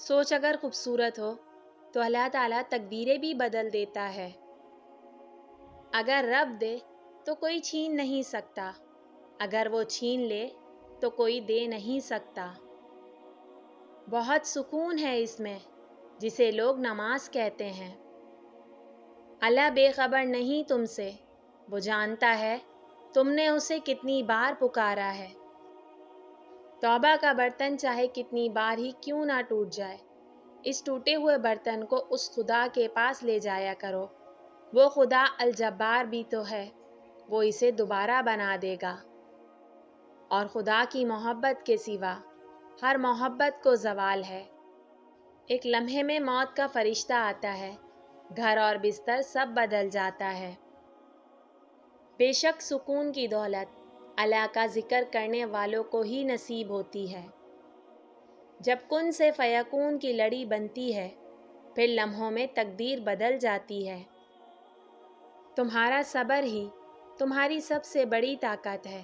سوچ اگر خوبصورت ہو تو اللہ تعالیٰ تقدیریں بھی بدل دیتا ہے۔ اگر رب دے تو کوئی چھین نہیں سکتا، اگر وہ چھین لے تو کوئی دے نہیں سکتا۔ بہت سکون ہے اس میں جسے لوگ نماز کہتے ہیں۔ اللہ بے خبر نہیں تم سے، وہ جانتا ہے تم نے اسے کتنی بار پکارا ہے۔ توبہ کا برتن چاہے کتنی بار ہی کیوں نہ ٹوٹ جائے، اس ٹوٹے ہوئے برتن کو اس خدا کے پاس لے جایا کرو۔ وہ خدا الجبار بھی تو ہے، وہ اسے دوبارہ بنا دے گا۔ اور خدا کی محبت کے سوا ہر محبت کو زوال ہے۔ ایک لمحے میں موت کا فرشتہ آتا ہے، گھر اور بستر سب بدل جاتا ہے۔ بے شک سکون کی دولت اللہ کا ذکر کرنے والوں کو ہی نصیب ہوتی ہے۔ جب کن سے فیکون کی لڑی بنتی ہے، پھر لمحوں میں تقدیر بدل جاتی ہے۔ تمہارا صبر ہی تمہاری سب سے بڑی طاقت ہے۔